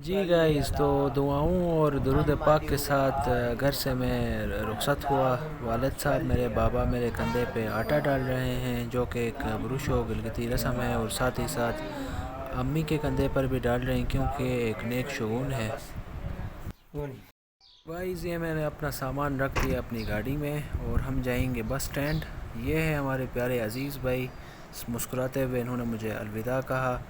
जी guys, तो दुआओं और दुरूद पाक के साथ घर से मैं रुखसत हुआ। वालिद साहब मेरे बाबा मेरे कंधे पे आटा डाल रहे हैं, जो कि एक बुरुश व गिलगिती रस्म है, और साथ ही साथ अम्मी के कंधे पर भी डाल रहे हैं क्योंकि एक नेक शगुन है। गाइस, ये मैंने अपना सामान रख दिया अपनी गाड़ी में और हम जाएंगे बस स्टैंड। ये है हमारे प्यारे अज़ीज़ भाई, मुस्कुराते हुए इन्होंने मुझे अलविदा कहा।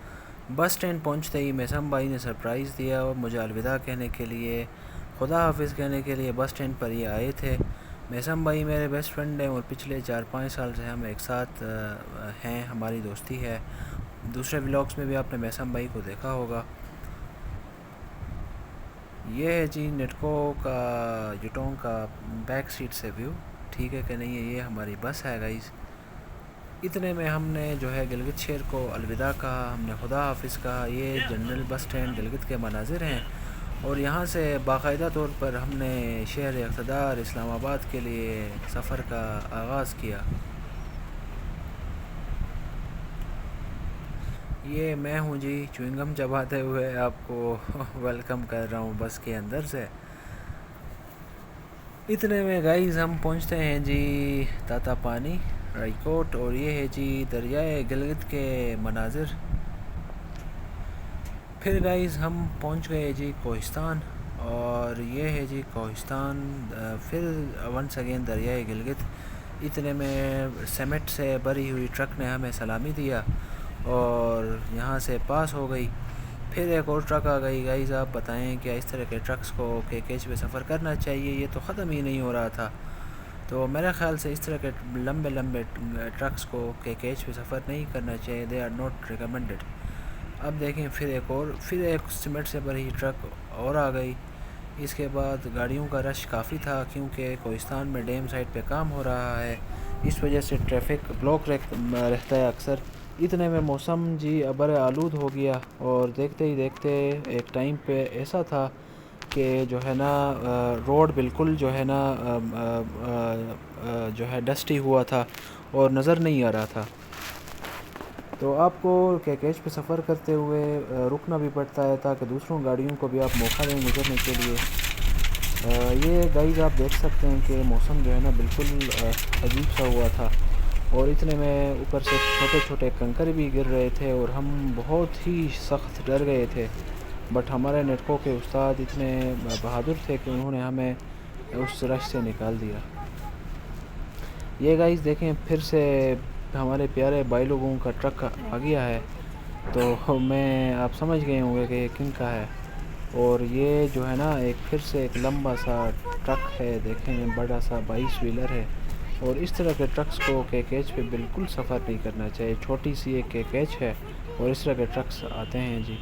बस स्टैंड पहुंचते ही मैसम भाई ने सरप्राइज़ दिया और मुझे अलविदा कहने के लिए, खुदा हाफिज़ कहने के लिए बस स्टैंड पर ये आए थे। मैसम भाई मेरे बेस्ट फ्रेंड हैं और पिछले 4-5 साल से हम एक साथ हैं, हमारी दोस्ती है। दूसरे व्लॉग्स में भी आपने मैसम भाई को देखा होगा। ये है जी नेटको का यूटोंग का बैक सीट से व्यू, ठीक है कि नहीं है। ये हमारी बस है गाइस। इतने में हमने जो है गिलगित शहर को अलविदा कहा, हमने खुदा हाफिज़ कहा। ये जनरल बस स्टैंड गिलगित के मनाजिर हैं और यहाँ से बाकायदा तौर पर हमने शहर इक़्तिदार इस्लामाबाद के लिए सफ़र का आगाज़ किया। ये मैं हूँ जी, च्युइंगम चबाते हुए आपको वेलकम कर रहा हूँ बस के अंदर से। इतने में गाइस हम पहुँचते हैं जी ताता पानी रायकोट, और ये है जी दरियाए गिलगित के मनाजिर। फिर गाइस हम पहुँच गए जी कोहिस्तान, और ये है जी कोहिस्तान। फिर वंस अगेन दरियाए गिलगित। इतने में सीमेंट से भरी हुई ट्रक ने हमें सलामी दिया और यहाँ से पास हो गई। फिर एक और ट्रक आ गई। गाइस आप बताएं क्या इस तरह के ट्रक्स को केकेच पे सफ़र करना चाहिए? ये तो ख़त्म ही नहीं हो रहा था। तो मेरे ख़्याल से इस तरह के लंबे लंबे ट्रक्स को केकेच पे सफ़र नहीं करना चाहिए, दे आर नॉट रिकमेंडेड। अब देखें फिर एक सीमेंट से भरी ट्रक और आ गई। इसके बाद गाड़ियों का रश काफ़ी था क्योंकि कोहिस्तान में डैम साइड पे काम हो रहा है, इस वजह से ट्रैफिक ब्लॉक रहता है अक्सर। इतने में मौसम जी अबर आलूद हो गया और देखते ही देखते एक टाइम पे ऐसा था कि जो है ना रोड बिल्कुल जो है ना जो है डस्टी हुआ था और नज़र नहीं आ रहा था। तो आपको कैकेज पे सफ़र करते हुए रुकना भी पड़ता है ताकि दूसरों गाड़ियों को भी आप मौका दें गुजरने के लिए। ये गाइस आप देख सकते हैं कि मौसम जो है ना बिल्कुल अजीब सा हुआ था, और इतने में ऊपर से छोटे छोटे कंकर भी गिर रहे थे और हम बहुत ही सख्त डर गए थे। बट हमारे नेटको के उस्ताद इतने बहादुर थे कि उन्होंने हमें उस रश से निकाल दिया। ये गाइस देखें, फिर से हमारे प्यारे भाई लोगों का ट्रक आ गया है, तो मैं आप समझ गए होंगे कि ये किन का है। और ये जो है ना फिर से एक लंबा सा ट्रक है, देखें बड़ा सा 22 व्हीलर है। और इस तरह के ट्रक्स को केकेच पे बिल्कुल सफ़र नहीं करना चाहिए। छोटी सी एक केकेच है और इस तरह के ट्रक्स आते हैं जी।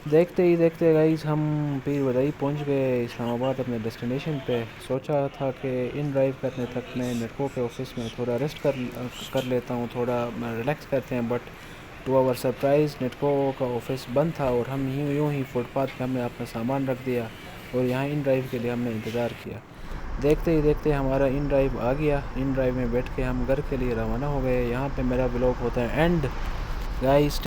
देखते ही देखते गाइस हम पीर बदाई पहुंच गए इस्लामाबाद अपने डेस्टिनेशन पे। सोचा था कि इन ड्राइव करने तक मैं नेटको के ऑफिस में थोड़ा रेस्ट कर लेता हूँ, थोड़ा रिलैक्स करते हैं। बट टू आवर सरप्राइज़ नेटको का ऑफिस बंद था और हम यूँ ही फुटपाथ पे हमने अपना सामान रख दिया और यहाँ इन ड्राइव के लिए हमने इंतज़ार किया। देखते ही देखते हमारा इन ड्राइव आ गया। इन ड्राइव में बैठ के हम घर के लिए रवाना हो गए। यहाँ पे मेरा ब्लॉग होता है एंड। गाइस